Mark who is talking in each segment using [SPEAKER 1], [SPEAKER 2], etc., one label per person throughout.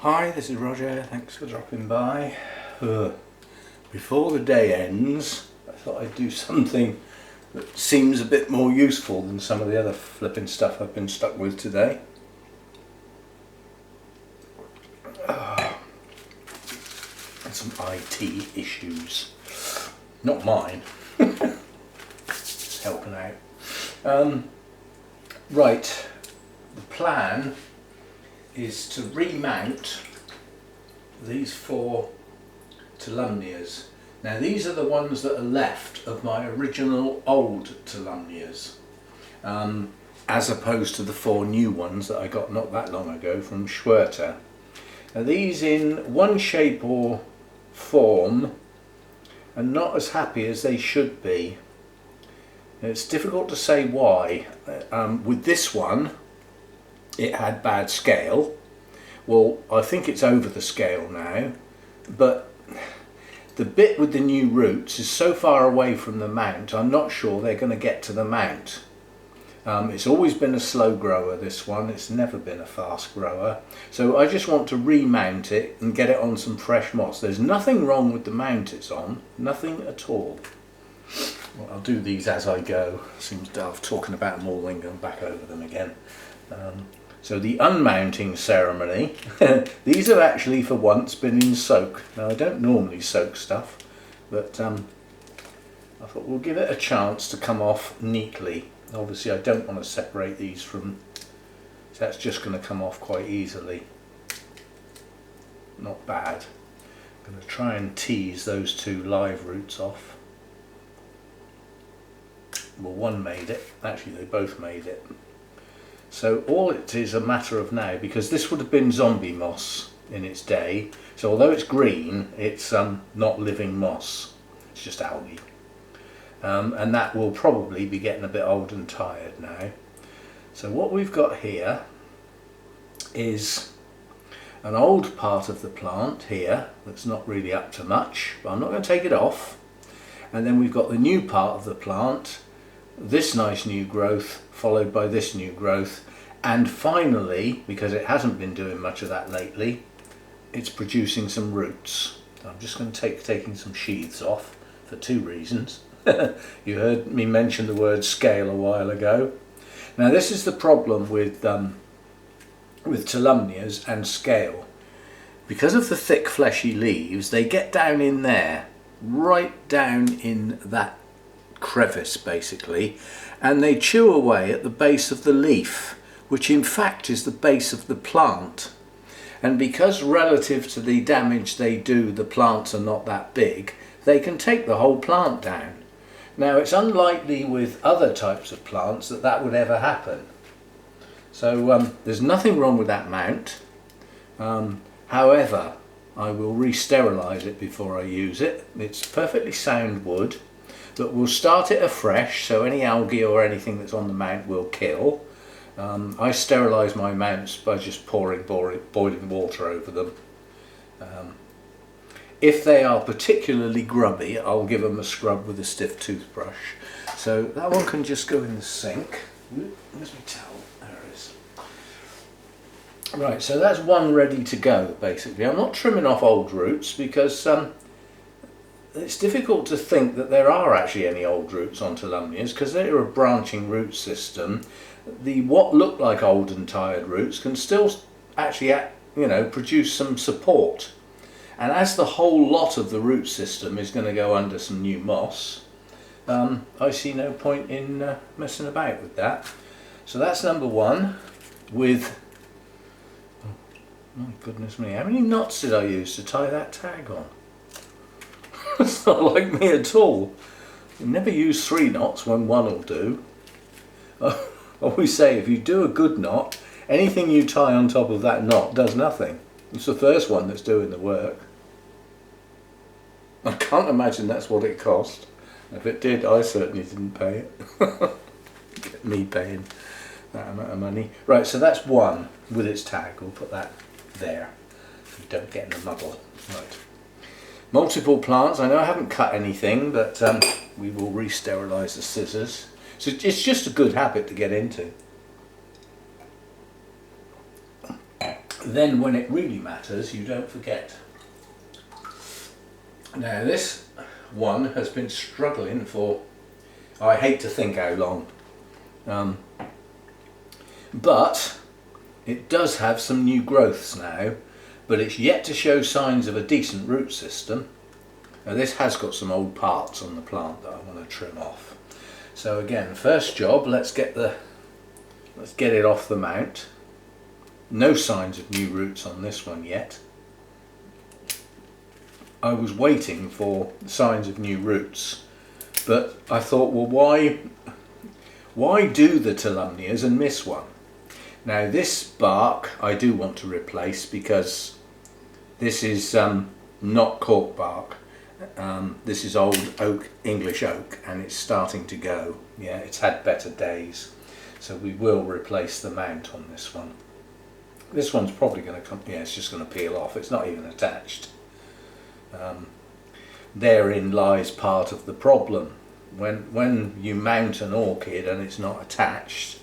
[SPEAKER 1] Hi, this is Roger, thanks for dropping by. Before the day ends, I thought I'd do something that seems a bit more useful than some of the other flipping stuff I've been stuck with today. And some IT issues. Not mine. Just helping out. Right, the plan is to remount these 4 Tolumnias. Now these are the ones that are left of my original old Tolumnias, as opposed to the 4 new ones that I got not that long ago from Schwerter. Now these in one shape or form are not as happy as they should be. It's difficult to say why. With this one, it had bad scale. Well, I think it's over the scale now, but the bit with the new roots is so far away from the mount, I'm not sure they're going to get to the mount. It's always been a slow grower, this one. It's never been a fast grower. So I just want to remount it and get it on some fresh moss. There's nothing wrong with the mount it's on, nothing at all. Well, I'll do these as I go. Seems daft talking about them all then going back over them again. So the unmounting ceremony, these have actually for once been in soak. Now I don't normally soak stuff, but I thought we'll give it a chance to come off neatly. Obviously I don't want to separate these from, so that's just going to come off quite easily. Not bad. I'm going to try and tease those 2 live roots off. Well, one made it, actually they both made it. So all it is a matter of now, because this would have been zombie moss in its day, so although it's green, it's not living moss, it's just algae. And that will probably be getting a bit old and tired now. So what we've got here is an old part of the plant here that's not really up to much, but I'm not going to take it off. And then we've got the new part of the plant, this nice new growth, followed by this new growth, and finally, because it hasn't been doing much of that lately, it's producing some roots. I'm just going to taking some sheaths off for 2 reasons. You heard me mention the word scale a while ago. Now this is the problem with Tolumnias and scale. Because of the thick fleshy leaves, they get down in there, right down in that crevice basically, and they chew away at the base of the leaf, which in fact is the base of the plant. And because relative to the damage they do, the plants are not that big, they can take the whole plant down. Now it's unlikely with other types of plants that that would ever happen. So there's nothing wrong with that mount. However, I will re-sterilise it before I use it. It's perfectly sound wood, but we'll start it afresh, so any algae or anything that's on the mount will kill. I sterilise my mounts by just pouring boiling water over them. If they are particularly grubby, I'll give them a scrub with a stiff toothbrush. So that one can just go in the sink. Where's my towel? There it is. Right, so that's one ready to go basically. I'm not trimming off old roots because it's difficult to think that there are actually any old roots on Tolumnias because they're a branching root system. What look like old and tired roots can still actually, produce some support. And as the whole lot of the root system is going to go under some new moss, I see no point in messing about with that. So that's number 1 with, oh my goodness me, how many knots did I use to tie that tag on? It's not like me at all. You never use 3 knots when 1 will do. I always say if you do a good knot, anything you tie on top of that knot does nothing. It's the first one that's doing the work. I can't imagine that's what it cost. If it did, I certainly didn't pay it. Get me paying that amount of money. Right, so that's 1 with its tag. We'll put that there so we don't get in the muddle. Right. Multiple plants. I know I haven't cut anything, but we will re-sterilise the scissors. So it's just a good habit to get into. then when it really matters, you don't forget. Now this one has been struggling for, I hate to think how long, but it does have some new growths now, but it's yet to show signs of a decent root system. Now this has got some old parts on the plant that I want to trim off. So again, first job, let's get it off the mount. No signs of new roots on this one yet. I was waiting for signs of new roots, but I thought, well, why do the Tolumnias and miss one? Now this bark I do want to replace because this is not cork bark. This is old oak, English oak, and it's starting to go. Yeah, it's had better days. So we will replace the mount on this one. This one's probably going to come, yeah, it's just going to peel off. It's not even attached. Therein lies part of the problem. When you mount an orchid and it's not attached,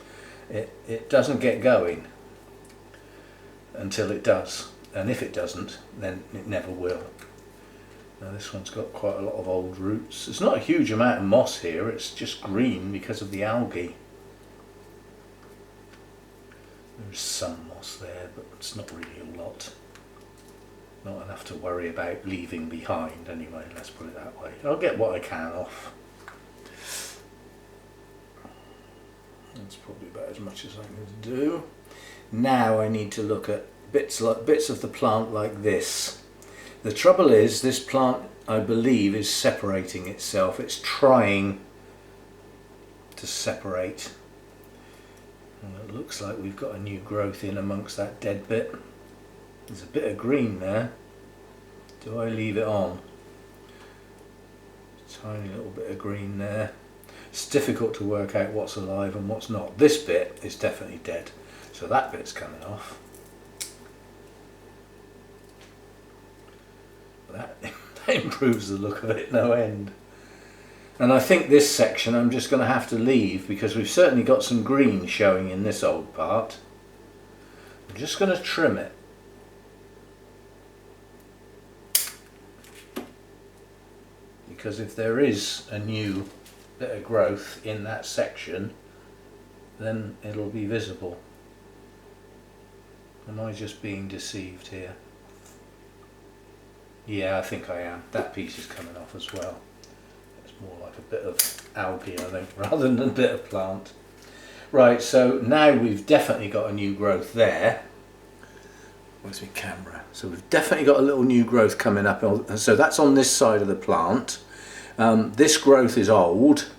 [SPEAKER 1] it doesn't get going until it does. And if it doesn't, then it never will. Now this one's got quite a lot of old roots. There's not a huge amount of moss here, it's just green because of the algae. There's some moss there, but it's not really a lot. Not enough to worry about leaving behind anyway, let's put it that way. I'll get what I can off. That's probably about as much as I'm going to do. Now I need to look at bits of the plant like this. The trouble is, this plant, I believe, is separating itself. It's trying to separate. And it looks like we've got a new growth in amongst that dead bit. There's a bit of green there. Do I leave it on? Tiny little bit of green there. It's difficult to work out what's alive and what's not. This bit is definitely dead, so that bit's coming off. That improves the look of it no end. And I think this section I'm just going to have to leave because we've certainly got some green showing in this old part. I'm just going to trim it. Because if there is a new bit of growth in that section, then it'll be visible. Am I just being deceived here? Yeah, I think I am. That piece is coming off as well. It's more like a bit of algae, I think, rather than a bit of plant. Right, so now we've definitely got a new growth there. Where's my camera? So we've definitely got a little new growth coming up. So that's on this side of the plant. This growth is old,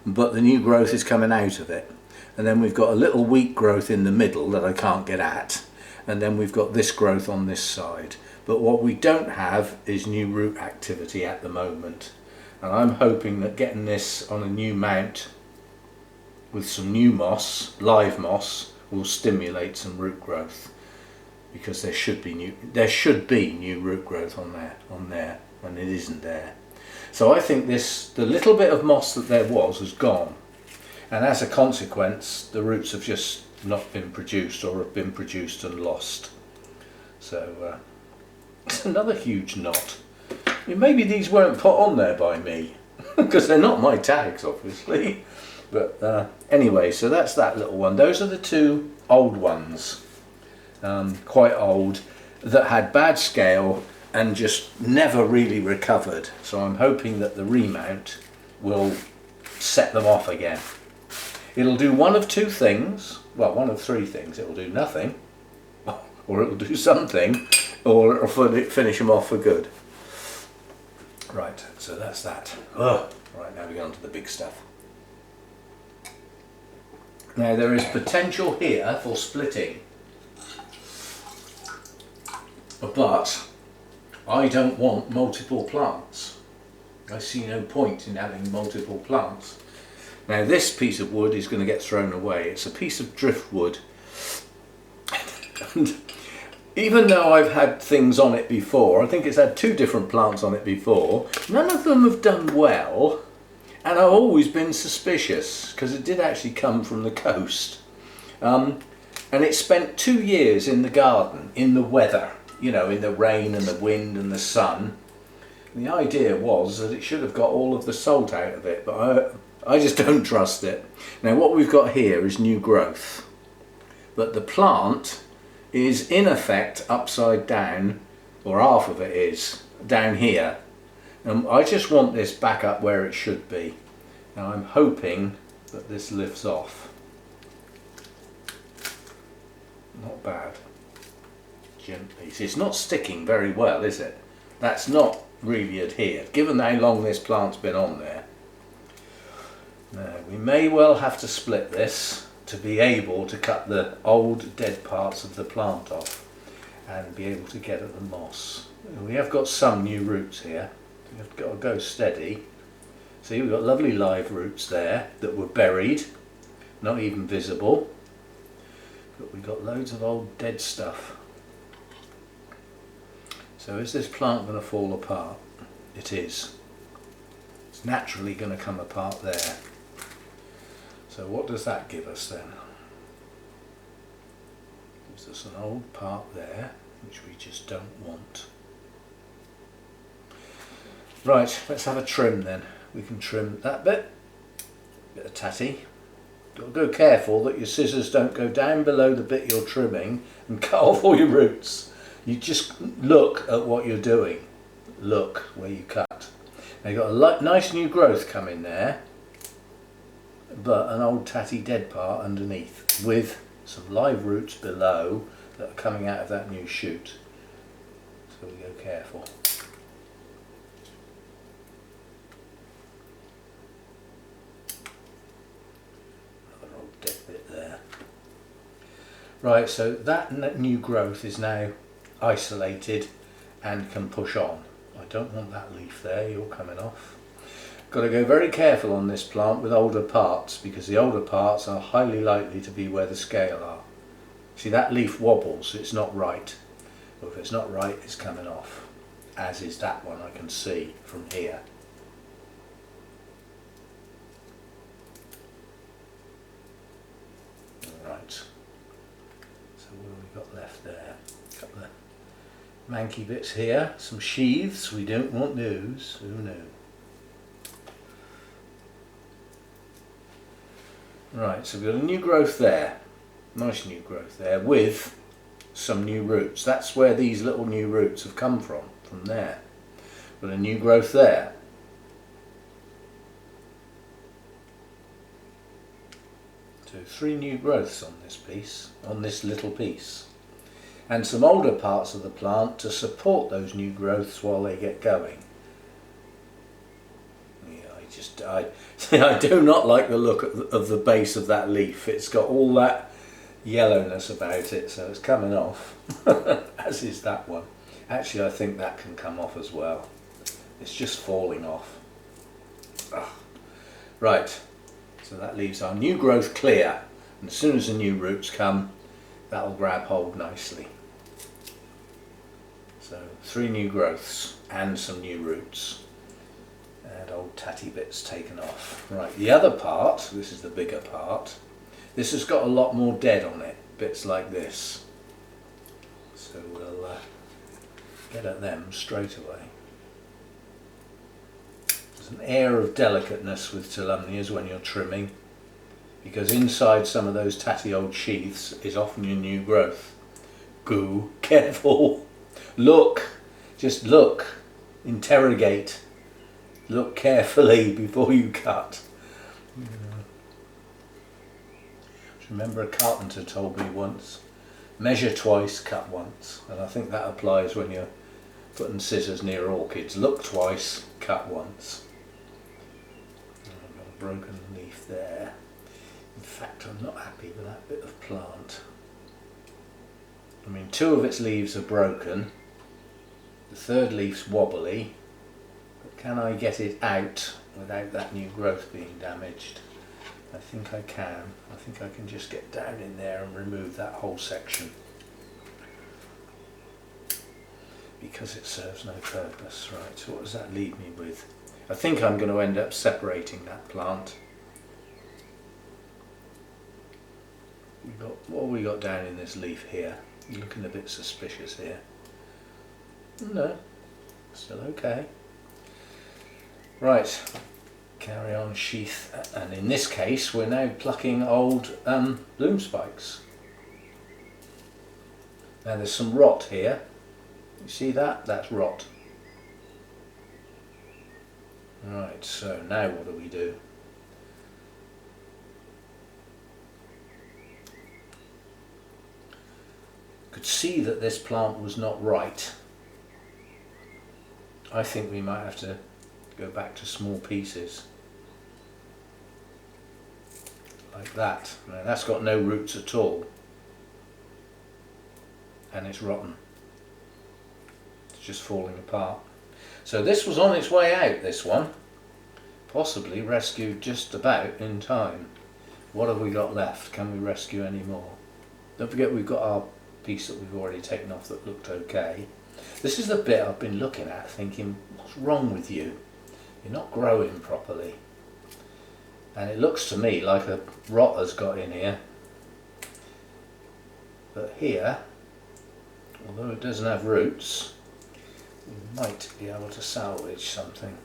[SPEAKER 1] but the new growth is coming out of it. And then we've got a little weak growth in the middle that I can't get at. And then we've got this growth on this side. But what we don't have is new root activity at the moment. And I'm hoping that getting this on a new mount with some new moss, live moss, will stimulate some root growth. Because there should be new root growth on there, and it isn't there. So I think the little bit of moss that there was has gone. And as a consequence, the roots have just not been produced, or have been produced and lost. So it's another huge knot. I mean, maybe these weren't put on there by me, because they're not my tags, obviously. But anyway, so that's that little one. Those are the two old ones, quite old, that had bad scale and just never really recovered. So I'm hoping that the remount will set them off again. It'll do one of two things, well, one of three things. It'll do nothing, or it'll do something, or it'll finish them off for good. Right, so that's that. Right, now we go on to the big stuff. Now there is potential here for splitting, but I don't want multiple plants. I see no point in having multiple plants. Now this piece of wood is going to get thrown away. It's a piece of driftwood. And even though I've had things on it before, I think it's had 2 different plants on it before, none of them have done well, and I've always been suspicious because it did actually come from the coast. And it spent 2 years in the garden, in the weather, you know, in the rain and the wind and the sun. And the idea was that it should have got all of the salt out of it, but I just don't trust it. Now what we've got here is new growth, but the plant is in effect upside down, or half of it is, down here. And I just want this back up where it should be. Now I'm hoping that this lifts off. Not bad. Gently. See, it's not sticking very well, is it? That's not really adhered, given how long this plant's been on there. Now, we may well have to split this to be able to cut the old dead parts of the plant off and be able to get at the moss. We have got some new roots here. We've got to go steady. See, we've got lovely live roots there that were buried, not even visible. But we've got loads of old dead stuff. So is this plant going to fall apart? It is. It's naturally going to come apart there. So what does that give us then? Gives us an old part there, which we just don't want. Right, let's have a trim then. We can trim that bit of tatty. Got to go careful that your scissors don't go down below the bit you're trimming and cut off all your roots. You just look at what you're doing. Look where you cut. Now you've got a nice new growth coming there, but an old tatty dead part underneath with some live roots below that are coming out of that new shoot. So we go careful. Another old dead bit there. Right, so that new growth is now isolated and can push on. I don't want that leaf there, you're coming off. Got to go very careful on this plant with older parts, because the older parts are highly likely to be where the scale are. See, that leaf wobbles, it's not right. Well, if it's not right, it's coming off, as is that one I can see from here. Right, so what have we got left there? A couple of manky bits here, some sheaths, we don't want those, oh no. Right, so we've got a new growth there, nice new growth there with some new roots. That's where these little new roots have come from there. Got a new growth there. So 3 new growths on this piece, on this little piece. And some older parts of the plant to support those new growths while they get going. Yeah, I do not like the look of the base of that leaf. It's got all that yellowness about it, so it's coming off, as is that one. Actually, I think that can come off as well. It's just falling off. Ugh. Right, so that leaves our new growth clear, and as soon as the new roots come, that'll grab hold nicely. So 3 new growths and some new roots, and old tatty bits taken off. Right, the other part, this is the bigger part, this has got a lot more dead on it, bits like this. So we'll get at them straight away. There's an air of delicateness with Tolumnias when you're trimming, because inside some of those tatty old sheaths is often your new growth. Go careful. Look, just look, interrogate, look carefully before you cut. Remember, a carpenter told me once, measure twice, cut once, and I think that applies when you're putting scissors near orchids. Look twice, cut once. I've got a broken leaf there. In fact, I'm not happy with that bit of plant. I mean, 2 of its leaves are broken. The 3rd leaf's wobbly, but can I get it out without that new growth being damaged? I think I can. I think I can just get down in there and remove that whole section, because it serves no purpose. Right, so what does that leave me with? I think I'm going to end up separating that plant. What have we got down in this leaf here? You're looking a bit suspicious here. No, still okay. Right, carry on sheath, and in this case we're now plucking old bloom spikes. Now there's some rot here. You see that? That's rot. Right, so now what do we do? Could see that this plant was not right. I think we might have to go back to small pieces. Like that. Now that's got no roots at all. And it's rotten. It's just falling apart. So this was on its way out, this one. Possibly rescued just about in time. What have we got left? Can we rescue any more? Don't forget we've got our piece that we've already taken off that looked okay. This is the bit I've been looking at thinking, what's wrong with you? You're not growing properly. And it looks to me like a rot has got in here. But here, although it doesn't have roots, we might be able to salvage something.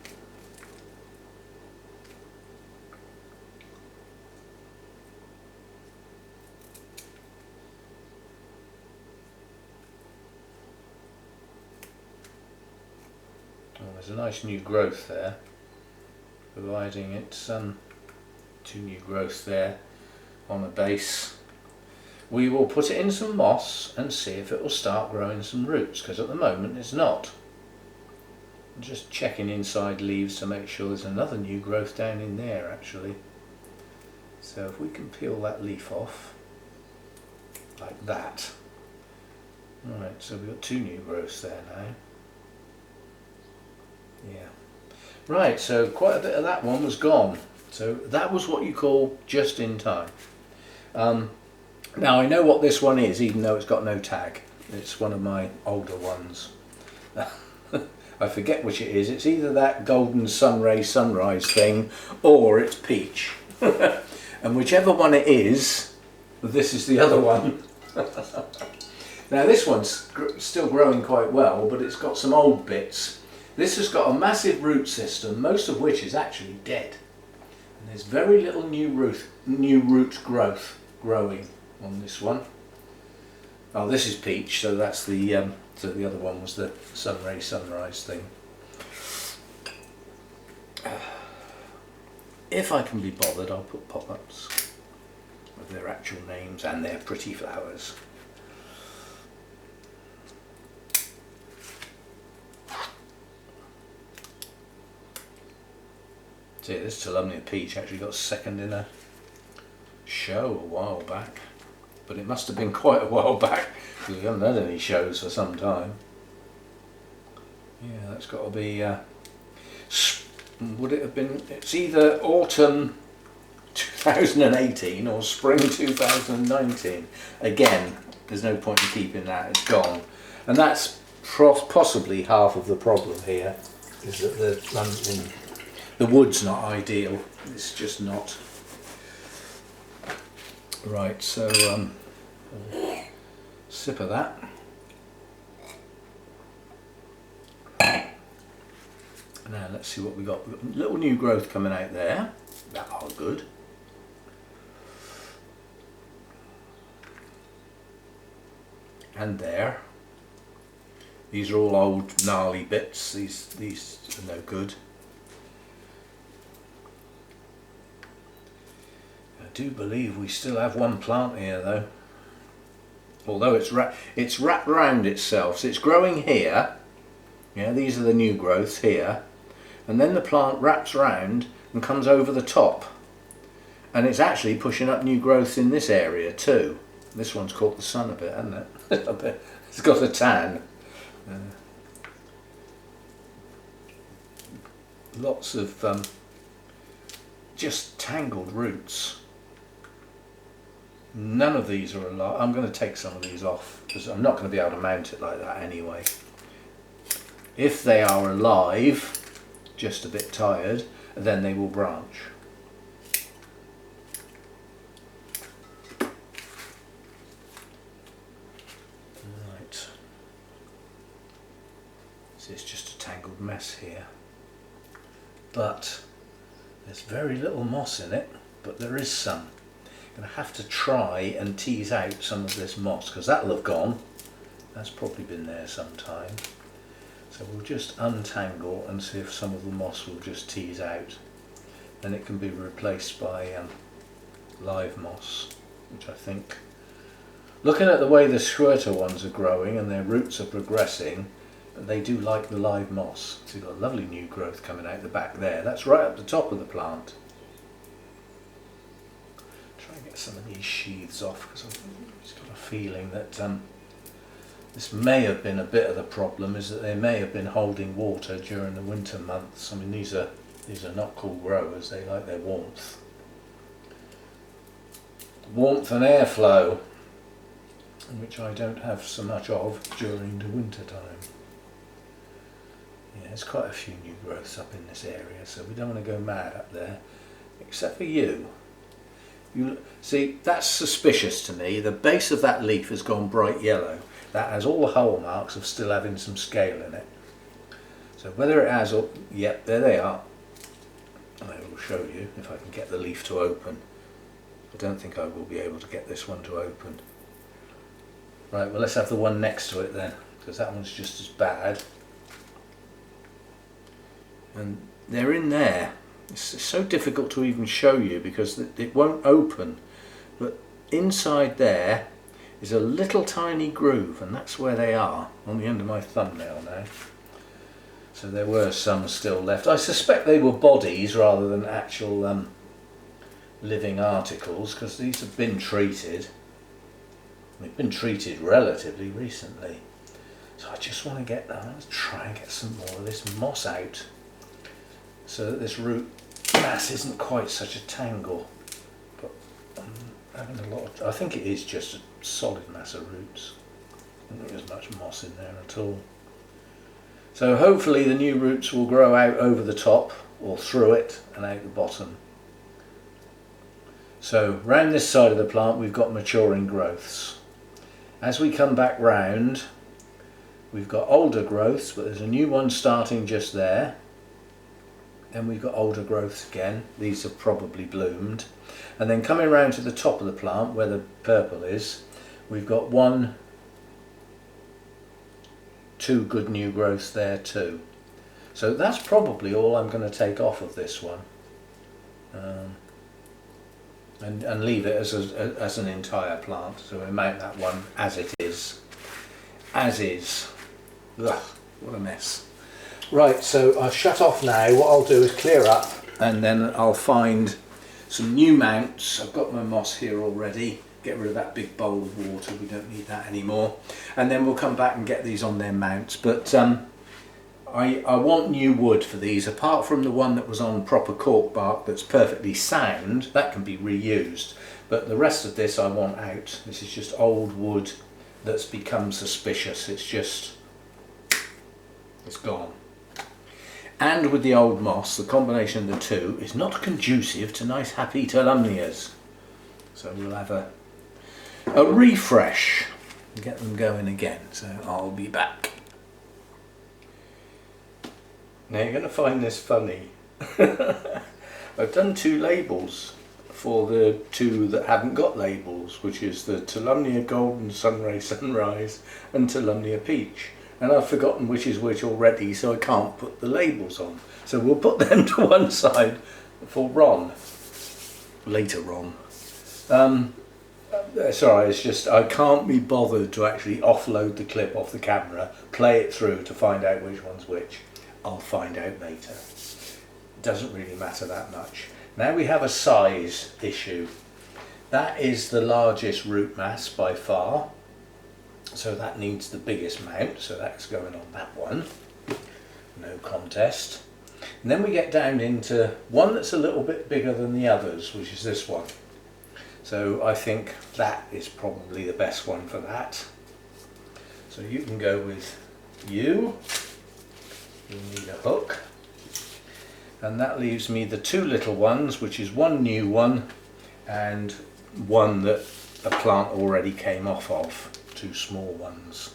[SPEAKER 1] There's a nice new growth there, providing it's two new growths there on a base. We will put it in some moss and see if it will start growing some roots, because at the moment it's not. I'm just checking inside leaves to make sure there's another new growth down in there actually. So if we can peel that leaf off like that. Alright, so we've got two new growths there now. Yeah. Right, so quite a bit of that one was gone. So that was what you call just in time. Now I know what this one is, even though it's got no tag. It's one of my older ones. I forget which it is. It's either that golden sunray sunrise thing or it's peach. And whichever one it is, this is the other one. Now this one's still growing quite well, but it's got some old bits. This has got a massive root system, most of which is actually dead. And there's very little new root growth growing on this one. Oh, this is peach, so that's the so the other one was the sunray sunrise thing. If I can be bothered, I'll put pop-ups with their actual names and their pretty flowers. See, this Tolumnia peach actually got second in a show a while back, but it must have been quite a while back because we haven't had any shows for some time. Yeah, that's got to be, would it have been, it's either autumn 2018 or spring 2019. Again, there's no point in keeping that, it's gone. And that's possibly half of the problem here, is that the wood's not ideal, it's just not. Right, so sip of that. Now let's see what we got. We've got a little new growth coming out there. That are good. And there. These are all old gnarly bits. These are no good. I do believe we still have one plant here though. Although it's wrapped around itself. So it's growing here. Yeah, these are the new growths here. And then the plant wraps around and comes over the top. And it's actually pushing up new growth in this area too. This one's caught the sun a bit, hasn't it? It's got a tan. Lots of just tangled roots. None of these are alive. I'm going to take some of these off because I'm not going to be able to mount it like that anyway. If they are alive, just a bit tired, then they will branch. It's just a tangled mess here. But there's very little moss in it, but there is some. I'm going to have to try and tease out some of this moss because that'll have gone. That's probably been there some time. So we'll just untangle and see if some of the moss will just tease out. Then it can be replaced by live moss, which I think, looking at the way the squirter ones are growing and their roots are progressing, they do like the live moss. So you've got a lovely new growth coming out the back there. That's right up the top of the plant. Try and get some of these sheaths off because I've just got a feeling that this may have been a bit of the problem, is that they may have been holding water during the winter months. I mean, these are not cool growers, they like their warmth. Warmth and airflow, which I don't have so much of during the winter time. Yeah, there's quite a few new growths up in this area, so we don't want to go mad up there, except for you. You see, that's suspicious to me. The base of that leaf has gone bright yellow. That has all the hole marks of still having some scale in it. So whether it has or, yep, there they are. I will show you if I can get the leaf to open. I don't think I will be able to get this one to open. Right, well let's have the one next to it then, because that one's just as bad. And they're in there. It's so difficult to even show you because it won't open. But inside there is a little tiny groove, and that's where they are, on the end of my thumbnail now. So there were some still left. I suspect they were bodies rather than actual living articles, because these have been treated. They've been treated relatively recently. So I just want to let's try and get some more of this moss out, so that this root mass isn't quite such a tangle. But I'm having a lot of, I think it is just a solid mass of roots. I don't think there's much moss in there at all. So hopefully the new roots will grow out over the top or through it and out the bottom. So round this side of the plant we've got maturing growths. As we come back round, we've got older growths, but there's a new one starting just there. Then we've got older growths again. These have probably bloomed. And then coming round to the top of the plant where the purple is, we've got two good new growths there too. So that's probably all I'm going to take off of this one, and leave it as an entire plant. So we mount that one as it is. As is. Ugh, what a mess. Right, so I'll shut off now. What I'll do is clear up, and then I'll find some new mounts. I've got my moss here already. Get rid of that big bowl of water, we don't need that anymore. And then we'll come back and get these on their mounts. But I want new wood for these, apart from the one that was on proper cork bark that's perfectly sound, that can be reused. But the rest of this I want out. This is just old wood that's become suspicious. It's gone. And with the old moss, the combination of the two is not conducive to nice happy Tolumnias. So we'll have a refresh and get them going again. So I'll be back. Now you're going to find this funny. I've done two labels for the two that haven't got labels, which is the Tolumnia Golden Sunray Sunrise and Tolumnia Peach. And I've forgotten which is which already, so I can't put the labels on. So we'll put them to one side for Ron, later Ron. Sorry, it's just I can't be bothered to actually offload the clip off the camera, play it through to find out which one's which. I'll find out later. It doesn't really matter that much. Now we have a size issue. That is the largest root mass by far. So that needs the biggest mount, so that's going on that one. No contest. And then we get down into one that's a little bit bigger than the others, which is this one. So I think that is probably the best one for that. So you can go with you. You'll need a hook. And that leaves me the two little ones, which is one new one and one that a plant already came off of. Two small ones.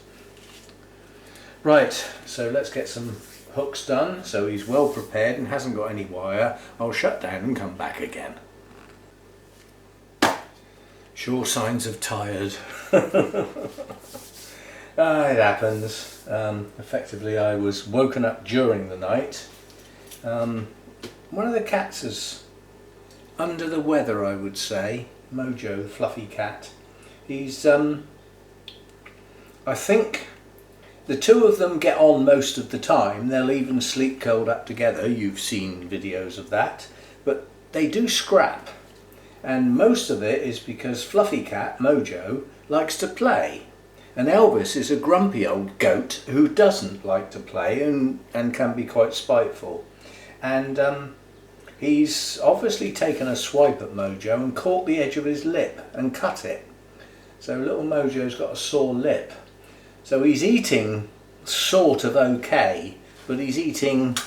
[SPEAKER 1] Right, so let's get some hooks done so he's well prepared and hasn't got any wire. I'll shut down and come back again. Sure signs of tired. It happens. Effectively I was woken up during the night. One of the cats is under the weather, I would say. Mojo, the fluffy cat. He's I think the two of them get on most of the time. They'll even sleep curled up together. You've seen videos of that. But they do scrap. And most of it is because Fluffy Cat, Mojo, likes to play. And Elvis is a grumpy old goat who doesn't like to play and can be quite spiteful. And he's obviously taken a swipe at Mojo and caught the edge of his lip and cut it. So little Mojo's got a sore lip. So he's eating sort of okay, but he's eating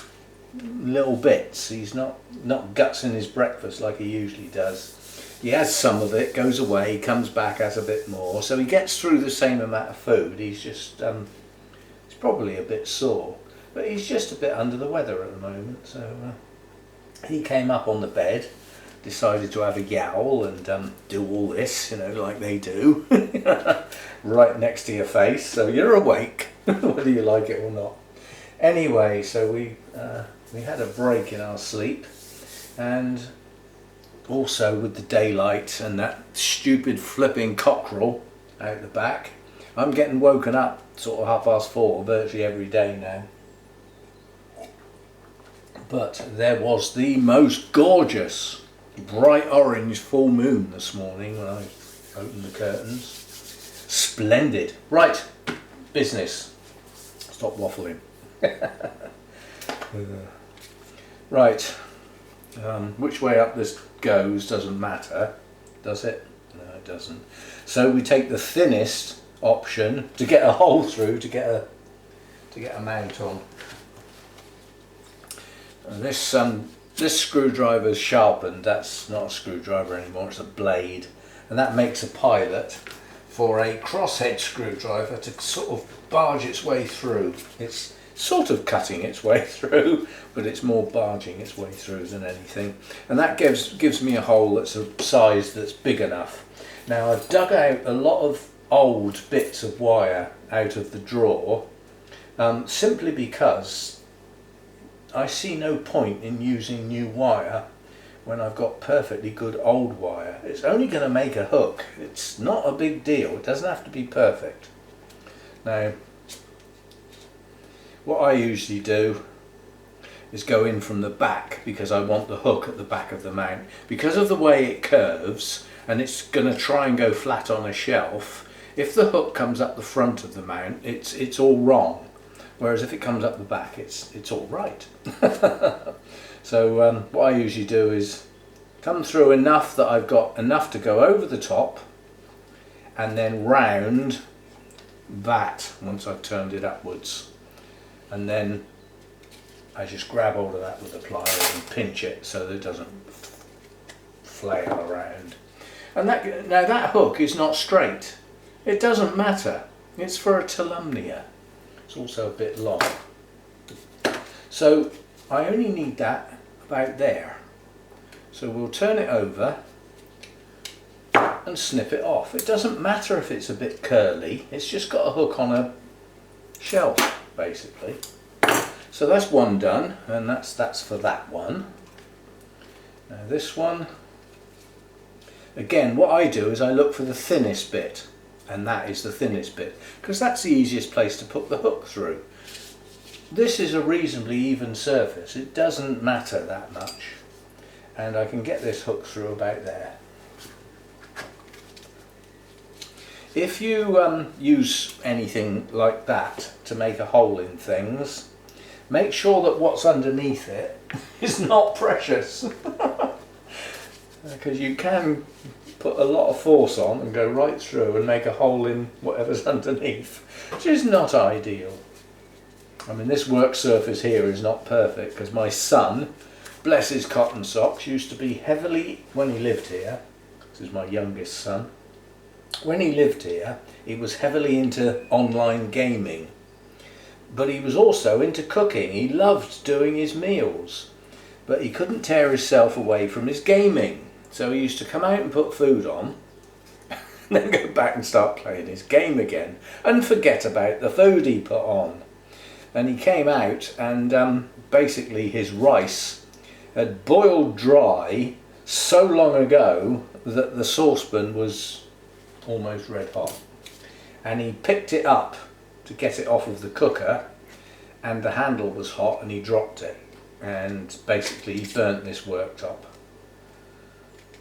[SPEAKER 1] little bits. He's not guts in his breakfast like he usually does. He has some of it, goes away, comes back, has a bit more. So he gets through the same amount of food. He's just, he's probably a bit sore, but he's just a bit under the weather at the moment. So he came up on the bed, decided to have a yowl and do all this, you know, like they do, right next to your face. So you're awake, whether you like it or not. Anyway, so we had a break in our sleep, and also with the daylight and that stupid flipping cockerel out the back, I'm getting woken up sort of 4:30 virtually every day now. But there was the most gorgeous bright orange full moon this morning when I opened the curtains. Splendid. Right, business. Stop waffling. Right, which way up this goes doesn't matter, does it? No, it doesn't. So we take the thinnest option to get a hole through, to get a mount on. And this screwdriver's sharpened. That's not a screwdriver anymore, it's a blade, and that makes a pilot for a crosshead screwdriver to sort of barge its way through. It's sort of cutting its way through, but it's more barging its way through than anything. And that gives me a hole that's a size that's big enough. Now I've dug out a lot of old bits of wire out of the drawer, simply because I see no point in using new wire when I've got perfectly good old wire. It's only going to make a hook. It's not a big deal. It doesn't have to be perfect. Now, what I usually do is go in from the back, because I want the hook at the back of the mount. Because of the way it curves, and it's going to try and go flat on a shelf, if the hook comes up the front of the mount, it's all wrong. Whereas if it comes up the back, it's all right. So what I usually do is come through enough that I've got enough to go over the top, and then round that once I've turned it upwards. And then I just grab hold of that with the pliers and pinch it so that it doesn't flail around. And now that hook is not straight. It doesn't matter. It's for a Tolumnia. It's also a bit long. So I only need that about there. So we'll turn it over and snip it off. It doesn't matter if it's a bit curly. It's just got a hook on a shelf, basically. So that's one done, and that's for that one. Now this one, again, what I do is I look for the thinnest bit, and that is the thinnest bit, because that's the easiest place to put the hook through. This is a reasonably even surface. It doesn't matter that much, and I can get this hook through about there. If you use anything like that to make a hole in things, make sure that what's underneath it is not precious, because you can put a lot of force on and go right through and make a hole in whatever's underneath, which is not ideal. I mean, this work surface here is not perfect, because my son, bless his cotton socks, used to be heavily, when he lived here, this is my youngest son, when he lived here, he was heavily into online gaming. but he was also into cooking. He loved doing his meals, but he couldn't tear himself away from his gaming. So he used to come out and put food on, and then go back and start playing his game again, and forget about the food he put on. And he came out, and basically his rice had boiled dry so long ago that the saucepan was almost red hot. And he picked it up to get it off of the cooker, and the handle was hot and he dropped it, and basically he burnt this worktop.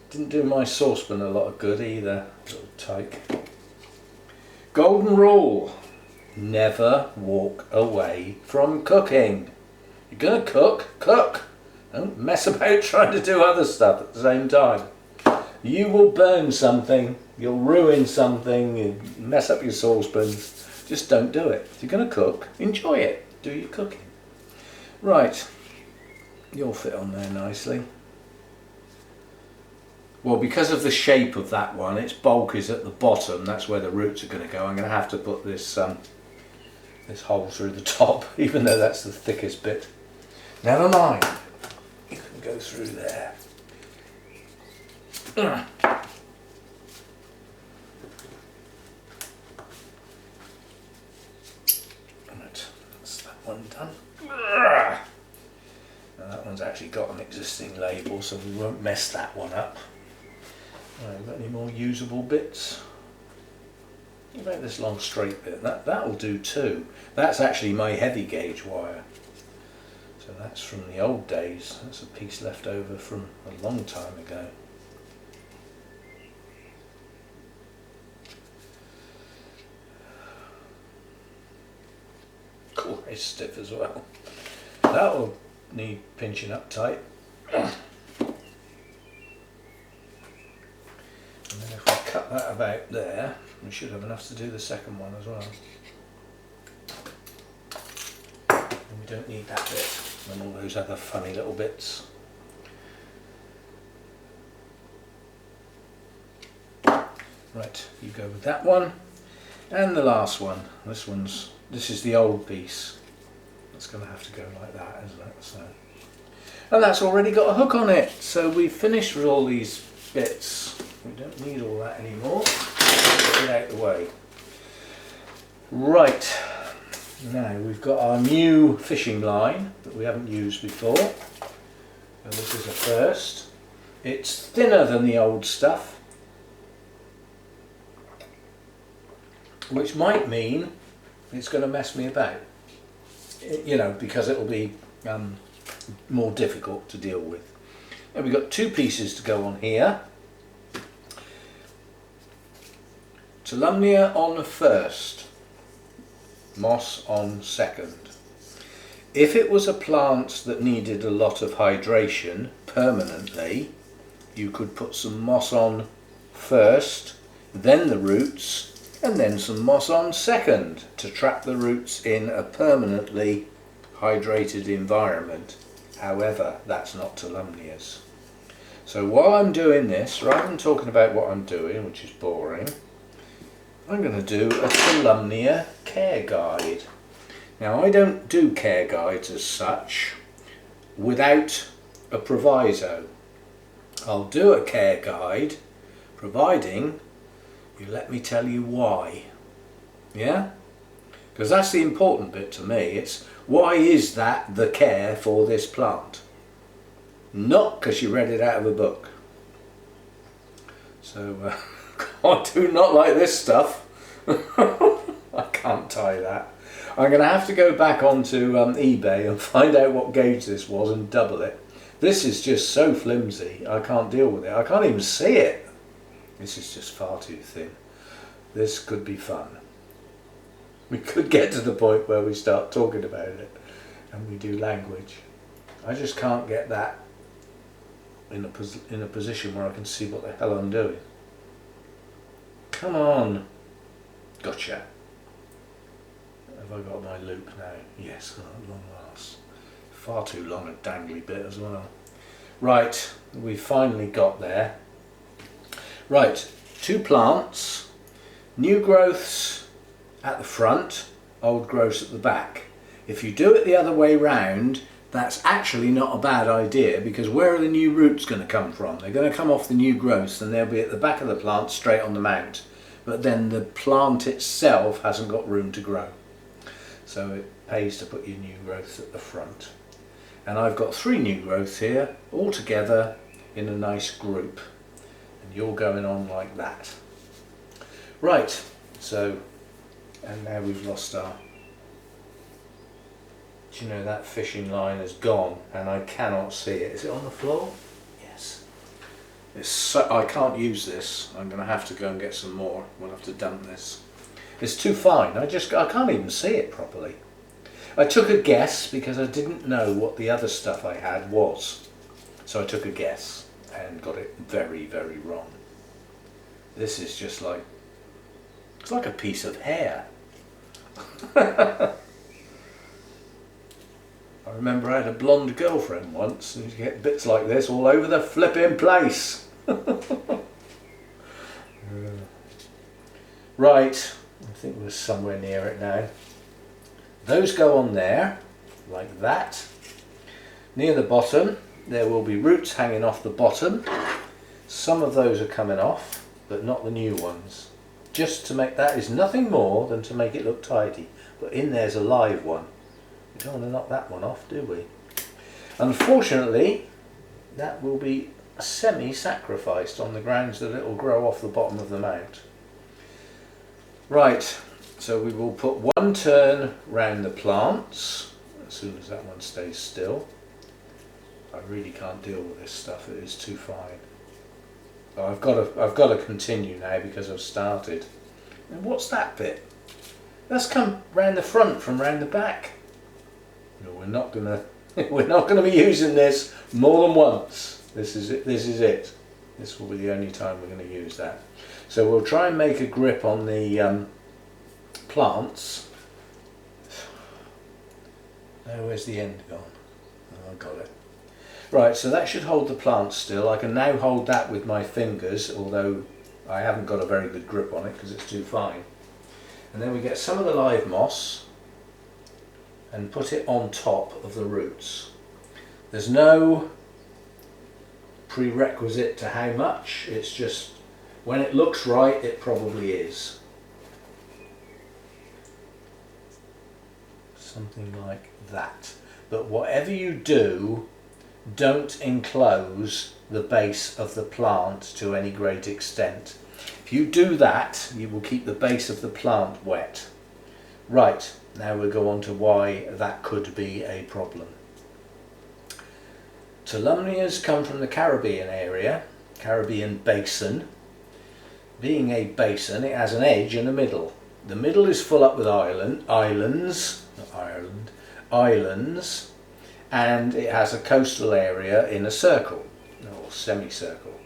[SPEAKER 1] Didn't do my saucepan a lot of good either, little tyke. Golden rule: never walk away from cooking. You're gonna cook, cook. Don't mess about trying to do other stuff at the same time. You will burn something, you'll ruin something, you mess up your saucepans. Just don't do it. If you're going to cook, enjoy it. Do your cooking. Right, you'll fit on there nicely. Well, because of the shape of that one, its bulk is at the bottom. That's where the roots are going to go. I'm going to have to put this this hole through the top, even though that's the thickest bit. Never mind. You can go through there. Right, that's that one done. Now that one's actually got an existing label, so we won't mess that one up. Right, got any more usable bits? What about this long straight bit? That'll do too. That's actually my heavy gauge wire. So that's from the old days. That's a piece left over from a long time ago. Quite stiff as well. That'll need pinching up tight. And then if we cut that about there, we should have enough to do the second one as well. And we don't need that bit and all those other funny little bits. Right, you go with that one. And the last one. This is the old piece. It's going to have to go like that, isn't it? So, and that's already got a hook on it. So we've finished with all these bits. We don't need all that anymore. Get out of the way. Right, now we've got our new fishing line that we haven't used before. So this is a first. It's thinner than the old stuff, which might mean it's going to mess me about, you know, because it'll be more difficult to deal with. And we've got two pieces to go on here. Tolumnia on first, moss on second. If it was a plant that needed a lot of hydration permanently, you could put some moss on first, then the roots, and then some moss on second to trap the roots in a permanently hydrated environment. However, that's not Tolumnias. So while I'm doing this, rather than talking about what I'm doing, which is boring, I'm going to do a Tolumnia care guide. Now, I don't do care guides as such without a proviso. I'll do a care guide providing you let me tell you why. Yeah? Because that's the important bit to me. It's why is that the care for this plant? Not because you read it out of a book. So I do not like this stuff. I can't tie that. I'm going to have to go back onto eBay and find out what gauge this was and double it. This is just so flimsy, I can't deal with it. I can't even see it. This is just far too thin. This could be fun. We could get to the point where we start talking about it and we do language. I just can't get that in a position where I can see what the hell I'm doing. Come on. Gotcha. Have I got my loop now? Yes, at long last. Far too long a dangly bit as well. Right, we finally got there. Right, two plants, new growths at the front, old growths at the back. If you do it the other way round, that's actually not a bad idea, because where are the new roots going to come from? They're going to come off the new growths and they'll be at the back of the plant straight on the mount. But then the plant itself hasn't got room to grow. So it pays to put your new growths at the front. And I've got 3 new growths here, all together in a nice group. And you're going on like that. Right, so, and now we've lost our... Do you know that fishing line has gone and I cannot see it? Is it on the floor? Yes. It's so, I can't use this. I'm going to have to go and get some more. We'll have to dump this. It's too fine. I can't even see it properly. I took a guess because I didn't know what the other stuff I had was. So I took a guess and got it very, very wrong. This is just like, it's like a piece of hair. I remember I had a blonde girlfriend once and you get bits like this all over the flipping place. Right, I think we're somewhere near it now. Those go on there, like that. Near the bottom, there will be roots hanging off the bottom. Some of those are coming off, but not the new ones. Just to make, that is nothing more than to make it look tidy. But in there's a live one. We don't want to knock that one off, do we? Unfortunately, that will be semi-sacrificed on the grounds that it will grow off the bottom of the mount. Right, so we will put 1 turn round the plants as soon as that one stays still. I really can't deal with this stuff, it is too fine. But I've got to continue now because I've started. And what's that bit? That's come round the front from round the back. No, we're not gonna be using this more than once. This is it. This will be the only time we're going to use that. So we'll try and make a grip on the plants. Oh, where's the end gone? Oh, I got it. Right, so that should hold the plants still. I can now hold that with my fingers, although I haven't got a very good grip on it because it's too fine. And then we get some of the live moss and put it on top of the roots. There's no prerequisite to how much, it's just when it looks right, it probably is. Something like that. But whatever you do, don't enclose the base of the plant to any great extent. If you do that, you will keep the base of the plant wet. Right, now we'll go on to why that could be a problem. Tolumnias come from the Caribbean area, Caribbean basin. Being a basin, it has an edge in the middle. The middle is full up with islands, and it has a coastal area in a circle, or semicircle.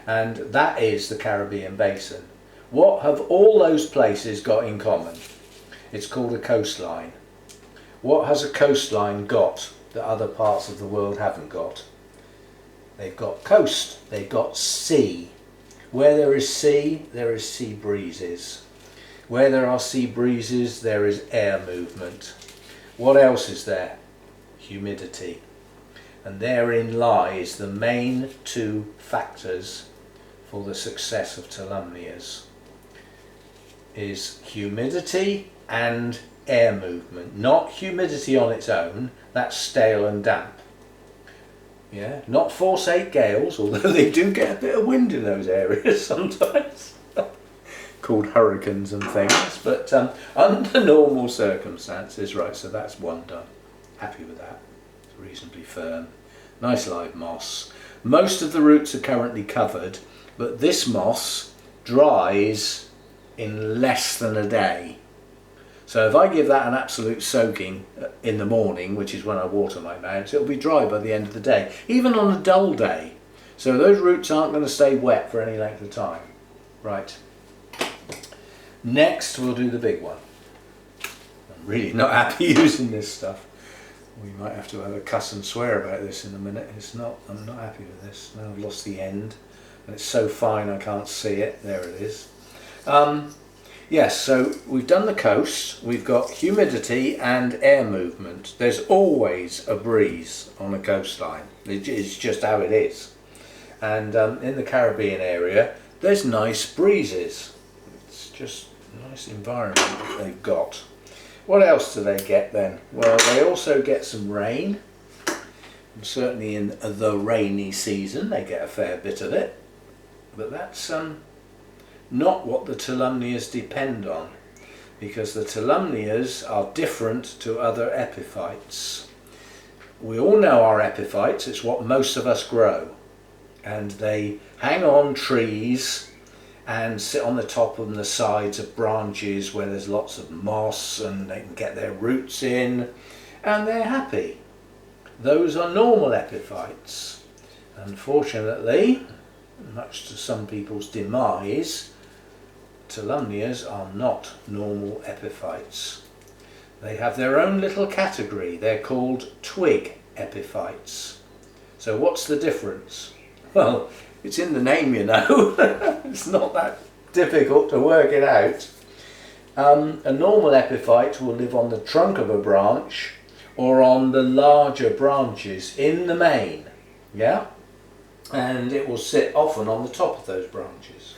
[SPEAKER 1] And that is the Caribbean basin. What have all those places got in common? It's called a coastline. What has a coastline got that other parts of the world haven't got? They've got coast, they've got sea. Where there is sea breezes. Where there are sea breezes, there is air movement. What else is there? Humidity. And therein lies the main 2 factors for the success of Tolumnias. Is humidity and air movement. Not humidity on its own, that's stale and damp. Yeah, not force 8 gales, although they do get a bit of wind in those areas sometimes. Called hurricanes and things, but under normal circumstances, right, so that's 1 done. Happy with that. It's reasonably firm. Nice live moss. Most of the roots are currently covered, but this moss dries in less than a day. So if I give that an absolute soaking in the morning, which is when I water my mounts, it'll be dry by the end of the day, even on a dull day. So those roots aren't going to stay wet for any length of time. Right. Next we'll do the big one. I'm really not happy using this stuff. We might have to have a cuss and swear about this in a minute. I'm not happy with this. Now I've lost the end. And it's so fine I can't see it. There it is. Yes, so we've done the coast, we've got humidity and air movement. There's always a breeze on a coastline. It's just how it is. And in the Caribbean area, there's nice breezes. It's just a nice environment that they've got. What else do they get then? Well, they also get some rain. And certainly in the rainy season, they get a fair bit of it. But that's not what the Tolumnias depend on, because the Tolumnias are different to other epiphytes. We all know our epiphytes, it's what most of us grow, and they hang on trees and sit on the top and the sides of branches where there's lots of moss and they can get their roots in and they're happy. Those are normal epiphytes. Unfortunately, much to some people's demise, Tolumnias are not normal epiphytes. They have their own little category. They're called twig epiphytes. So what's the difference? Well, it's in the name, you know. It's not that difficult to work it out. A normal epiphyte will live on the trunk of a branch or on the larger branches in the main, yeah? And it will sit often on the top of those branches.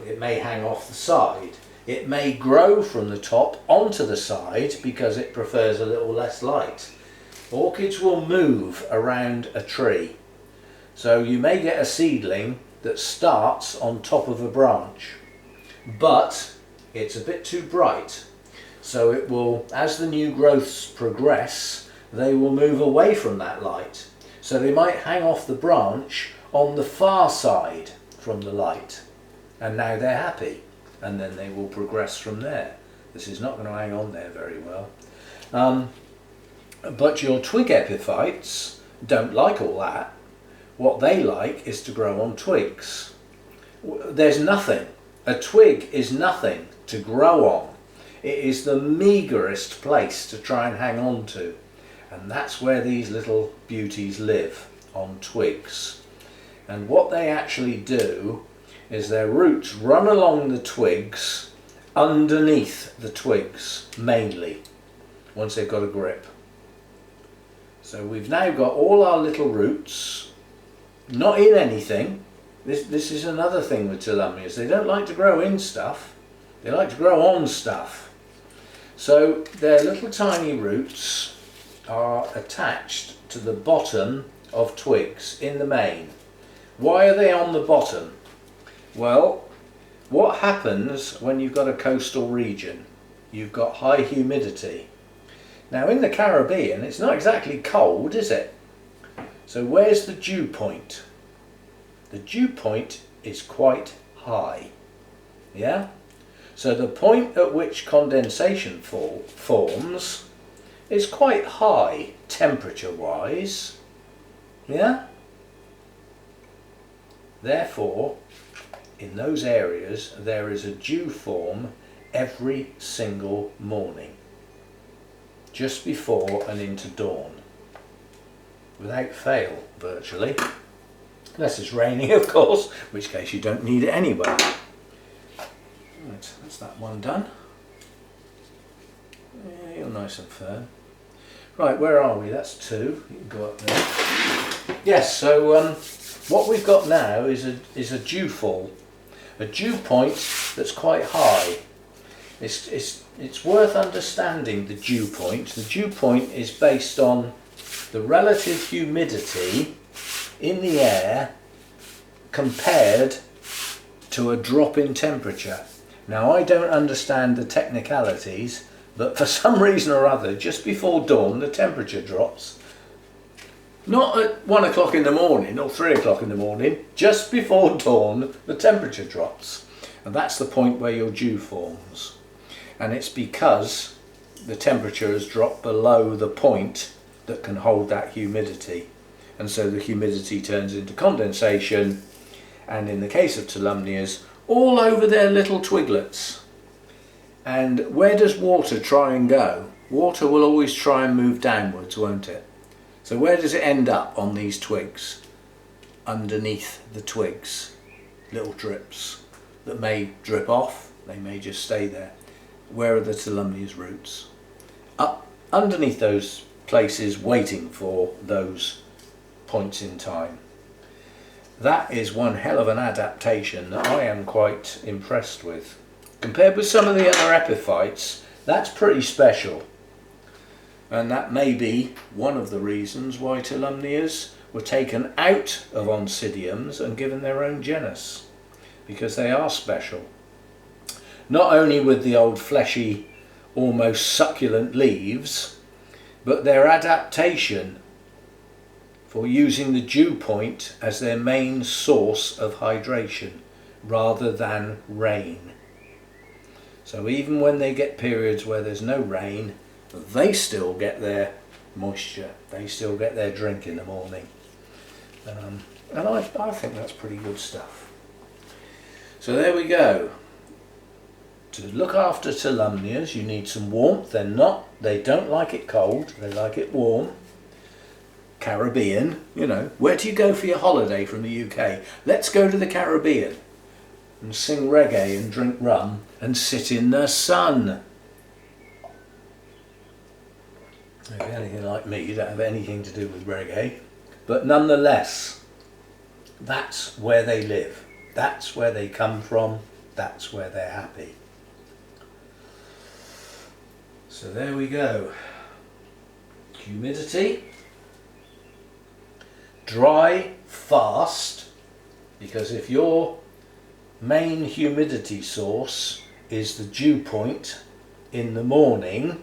[SPEAKER 1] It may hang off the side. It may grow from the top onto the side because it prefers a little less light. Orchids will move around a tree. So you may get a seedling that starts on top of a branch, but it's a bit too bright. So it will, as the new growths progress, they will move away from that light. So they might hang off the branch on the far side from the light. And now they're happy, and then they will progress from there. This is not going to hang on there very well. But your twig epiphytes don't like all that. What they like is to grow on twigs. There's nothing. A twig is nothing to grow on. It is the meagerest place to try and hang on to. And that's where these little beauties live, on twigs. And what they actually do is their roots run along the twigs, underneath the twigs mainly, once they've got a grip. So we've now got all our little roots, not in anything. This is another thing with Tolumnias. They don't like to grow in stuff, they like to grow on stuff. So their little tiny roots are attached to the bottom of twigs in the main. Why are they on the bottom? Well, what happens when you've got a coastal region? You've got high humidity. Now in the Caribbean it's not exactly cold, is it? So where's the dew point? The dew point is quite high. Yeah? So the point at which condensation forms is quite high temperature wise. Yeah? Therefore, in those areas there is a dew form every single morning, just before and into dawn, without fail virtually, unless it's raining of course, in which case you don't need it anyway. Right, that's that one done. Yeah, you're nice and firm. Right, where are we? That's 2. You can go up there. Yes, so what we've got now is a dew fall. A dew point that's quite high. It's worth understanding the dew point. The dew point is based on the relative humidity in the air compared to a drop in temperature. Now I don't understand the technicalities, but for some reason or other, just before dawn the temperature drops. Not at 1 o'clock in the morning or 3 o'clock in the morning, just before dawn the temperature drops. And that's the point where your dew forms. And it's because the temperature has dropped below the point that can hold that humidity. And so the humidity turns into condensation, and in the case of Tolumnias, all over their little twiglets. And where does water try and go? Water will always try and move downwards, won't it? So where does it end up on these twigs? Underneath the twigs, little drips that may drip off, They may just stay there. Where are the Tolumnias roots? Up underneath those places, waiting for those points in time. That is one hell of an adaptation that I am quite impressed with. Compared with some of the other epiphytes, that's pretty special. And that may be one of the reasons why Tolumnias were taken out of Oncidiums and given their own genus, because they are special. Not only with the old fleshy, almost succulent leaves, but their adaptation for using the dew point as their main source of hydration rather than rain. So even when they get periods where there's no rain, they still get their moisture, they still get their drink in the morning. And I think that's pretty good stuff. So there we go. To look after Tolumnias, you need some warmth. They don't like it cold, they like it warm. Caribbean, you know, where do you go for your holiday from the UK? Let's go to the Caribbean and sing reggae and drink rum and sit in the sun. If you're anything like me, you don't have anything to do with reggae, but nonetheless, that's where they live, that's where they come from, that's where they're happy. So there we go. Humidity. Dry fast, because if your main humidity source is the dew point in the morning,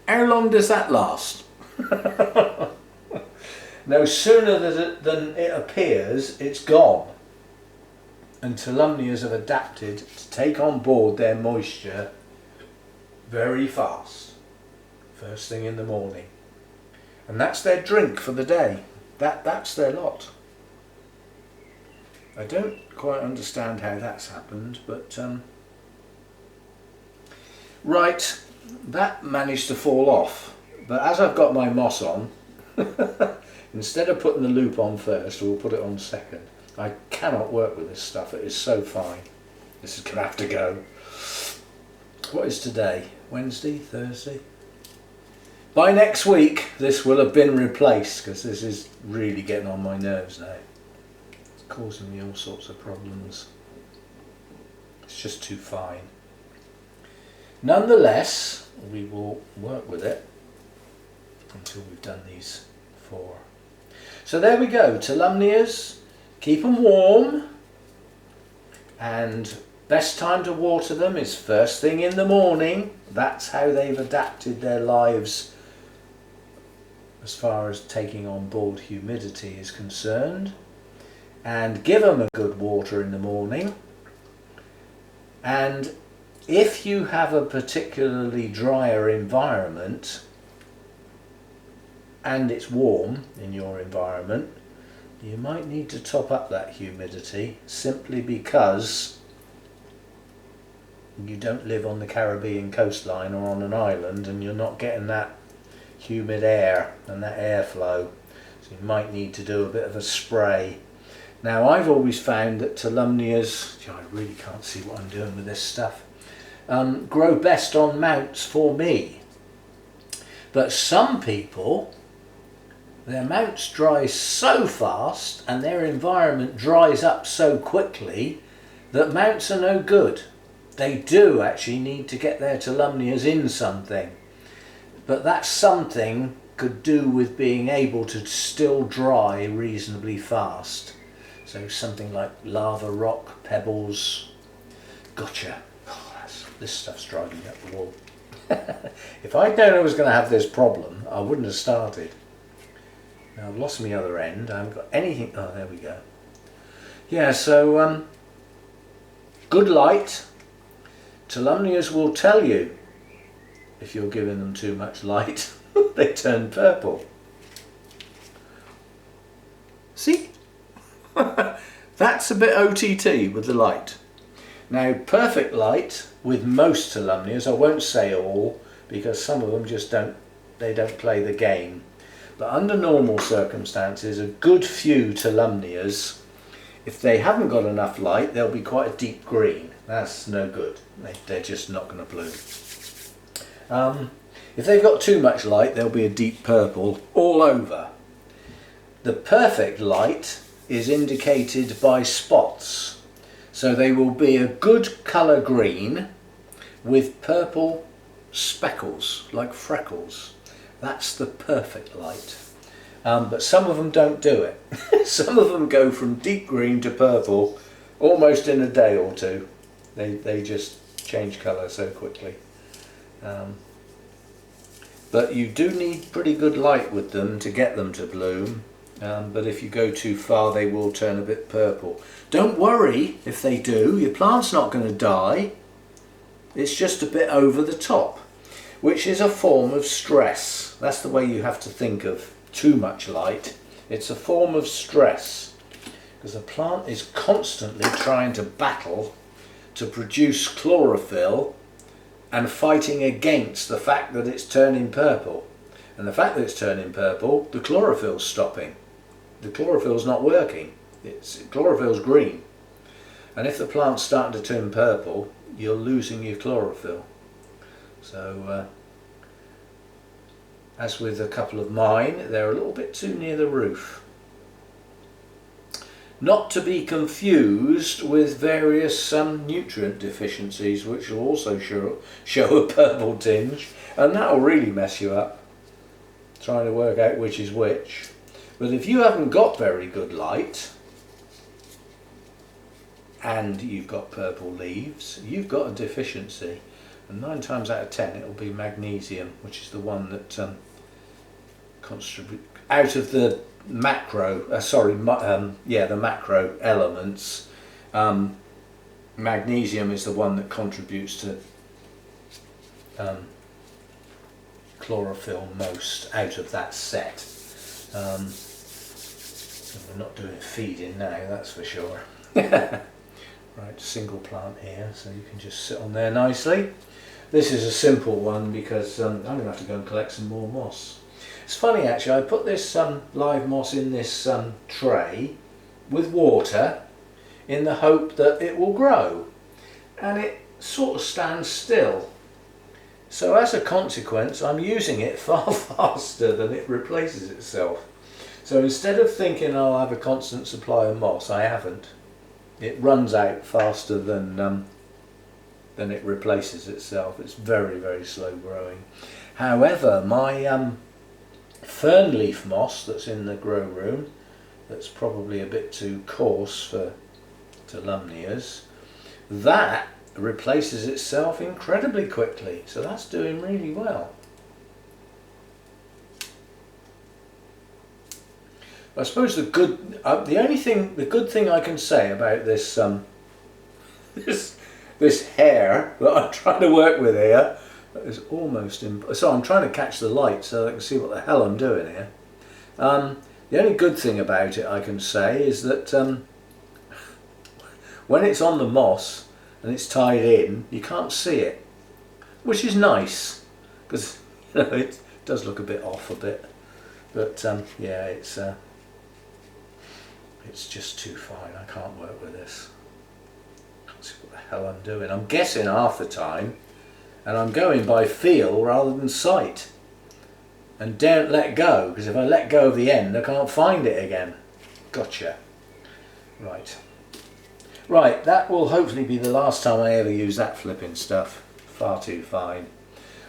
[SPEAKER 1] how long does that last? No sooner than it appears, it's gone. And Tolumnias have adapted to take on board their moisture very fast, first thing in the morning. And that's their drink for the day. That's their lot. I don't quite understand how that's happened, but right, that managed to fall off. But as I've got my moss on, instead of putting the loop on first, we'll put it on second. I cannot work with this stuff, it is so fine. This is going to have to go. What is today? Wednesday? Thursday? By next week this will have been replaced, because this is really getting on my nerves now. It's causing me all sorts of problems. It's just too fine. Nonetheless, we will work with it until we've done these 4. So there we go, Tolumnias, keep them warm, and best time to water them is first thing in the morning. That's how they've adapted their lives as far as taking on board humidity is concerned. And give them a good water in the morning. And if you have a particularly drier environment and it's warm in your environment, you might need to top up that humidity, simply because you don't live on the Caribbean coastline or on an island and you're not getting that humid air and that airflow, so you might need to do a bit of a spray. Now I've always found that Tolumnias, I really can't see what I'm doing with this stuff, grow best on mounts for me, but some people, their mounts dry so fast and their environment dries up so quickly that mounts are no good. They do actually need to get their Tolumnias in something, but that something could do with being able to still dry reasonably fast. So something like lava rock, pebbles. Gotcha. Oh, this stuff's driving me up the wall. If I'd known I was going to have this problem, I wouldn't have started. Now I've lost my other end. I haven't got anything. Oh, there we go. Yeah, so good light. Tolumnias will tell you if you're giving them too much light. They turn purple. See? That's a bit OTT with the light. Now, perfect light with most Tolumnias, I won't say all, because some of them just don't play the game. But under normal circumstances, a good few Tolumnias, if they haven't got enough light, they'll be quite a deep green. That's no good. They're just not going to bloom. If they've got too much light, they'll be a deep purple all over. The perfect light is indicated by spots. So they will be a good colour green with purple speckles, like freckles. That's the perfect light. But some of them don't do it. Some of them go from deep green to purple almost in a day or two. They just change colour so quickly. But you do need pretty good light with them to get them to bloom. But if you go too far, they will turn a bit purple. Don't worry if they do. Your plant's not going to die. It's just a bit over the top, which is a form of stress. That's the way you have to think of too much light. It's a form of stress because the plant is constantly trying to battle to produce chlorophyll and fighting against the fact that it's turning purple. And the fact that it's turning purple, the chlorophyll's stopping. The chlorophyll's not working. Chlorophyll's green. And if the plant's starting to turn purple, you're losing your chlorophyll. So as with a couple of mine, they're a little bit too near the roof. Not to be confused with various nutrient deficiencies, which will also show a purple tinge, and that will really mess you up, trying to work out which is which. But if you haven't got very good light, and you've got purple leaves, you've got a deficiency. And 9 times out of 10 it will be magnesium, which is the one that contribute out of the macro, the macro elements. Magnesium is the one that contributes to chlorophyll most out of that set. We're not doing feeding now, that's for sure. Right, single plant here, so you can just sit on there nicely. This is a simple one because I'm going to have to go and collect some more moss. It's funny actually, I put this live moss in this tray with water in the hope that it will grow, and it sort of stands still. So as a consequence, I'm using it far faster than it replaces itself. So instead of thinking I'll have a constant supply of moss, I haven't. It runs out faster than it replaces itself. It's very, very slow growing. However, my fern leaf moss that's in the grow room, that's probably a bit too coarse for Tolumnias, that replaces itself incredibly quickly. So that's doing really well. I suppose the good thing I can say about this this hair that I'm trying to work with here is almost so I'm trying to catch the light so I can see what the hell I'm doing here. The only good thing about it I can say is that when it's on the moss and it's tied in, you can't see it, which is nice because it does look a bit off a bit, but yeah, it's just too fine. I can't work with this. Can't see what the hell I'm doing. I'm guessing half the time, and I'm going by feel rather than sight. And don't let go, because if I let go of the end, I can't find it again. Gotcha. Right. Right, that will hopefully be the last time I ever use that flipping stuff. Far too fine.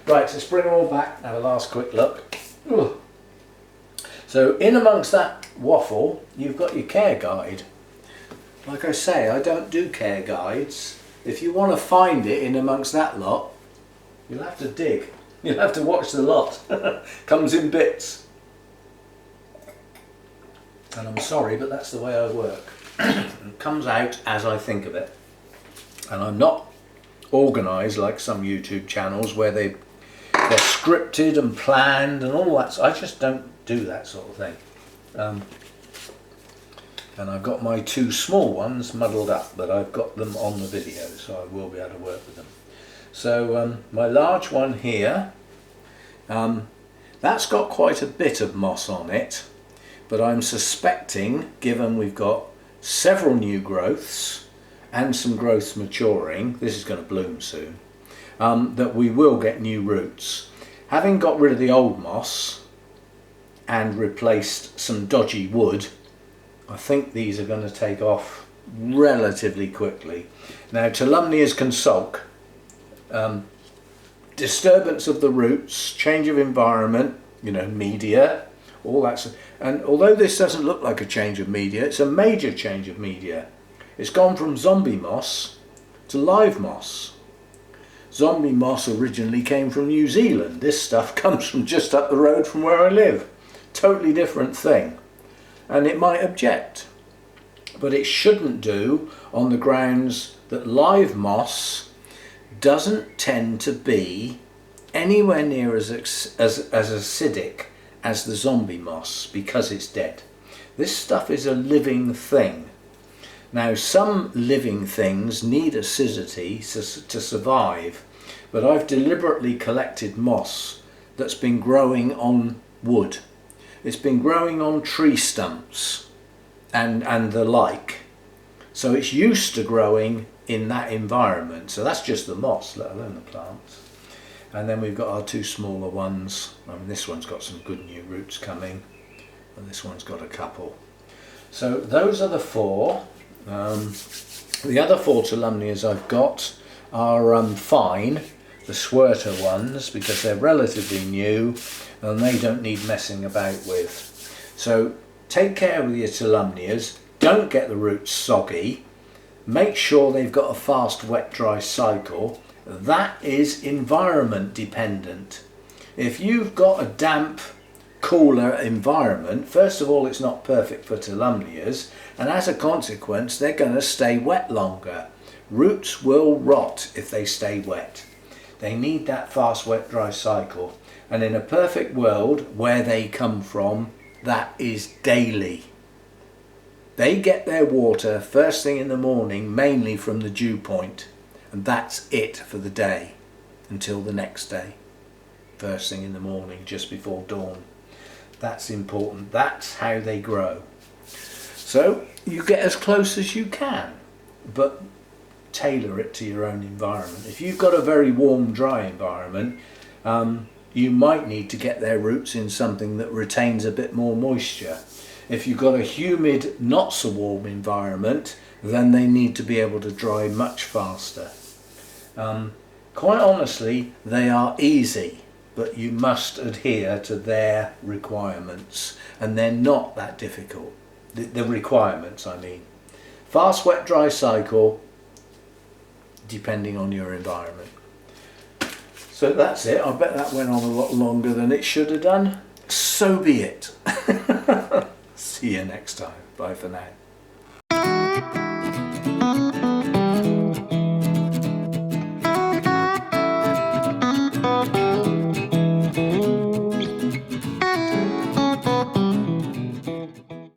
[SPEAKER 1] Right, so let's bring them all back, have a last quick look. Ugh. So in amongst that waffle, you've got your care guide. Like I say, I don't do care guides. If you want to find it in amongst that lot, you'll have to dig. You'll have to watch the lot. Comes in bits. And I'm sorry, but that's the way I work. It comes out as I think of it. And I'm not organised like some YouTube channels where they're scripted and planned and all that. So I just don't do that sort of thing. And I've got my 2 small ones muddled up, but I've got them on the video, so I will be able to work with them. So my large one here, that's got quite a bit of moss on it, but I'm suspecting, given we've got several new growths and some growths maturing, this is going to bloom soon, that we will get new roots. Having got rid of the old moss and replaced some dodgy wood, I think these are going to take off relatively quickly. Now, Tolumnias can sulk. Disturbance of the roots, change of environment, you know, media, all that. And although this doesn't look like a change of media, it's a major change of media. It's gone from zombie moss to live moss. Zombie moss originally came from New Zealand. This stuff comes from just up the road from where I live. Totally different thing. And it might object, but it shouldn't do, on the grounds that live moss doesn't tend to be anywhere near as acidic as the zombie moss because it's dead. This stuff is a living thing. Now, some living things need acidity to survive, but I've deliberately collected moss that's been growing on wood. It's been growing on tree stumps and the like. So it's used to growing in that environment. So that's just the moss, let alone the plants. And then we've got our two smaller ones. I mean, this one's got some good new roots coming, and this one's got a couple. So those are the four. The other four Tolumnias I've got are fine, the Swerter ones, because they're relatively new and they don't need messing about with. So take care with your Tolumnias. Don't get the roots soggy. Make sure they've got a fast wet dry cycle. That is environment dependent. If you've got a damp, cooler environment, first of all, it's not perfect for Tolumnias, and as a consequence they're going to stay wet longer. Roots will rot if they stay wet. They need that fast wet dry cycle, and in a perfect world where they come from, that is daily. They get their water first thing in the morning, mainly from the dew point, and that's it for the day until the next day. First thing in the morning, just before dawn. That's important. That's how they grow. So you get as close as you can, but tailor it to your own environment. If you've got a very warm, dry environment, you might need to get their roots in something that retains a bit more moisture. If you've got a humid, not so warm environment, then they need to be able to dry much faster. Quite honestly, they are easy, but you must adhere to their requirements, and they're not that difficult. The requirements, I mean. Fast wet dry cycle, depending on your environment. So that's it. I bet that went on a lot longer than it should have done. So be it. See you next time. Bye for now.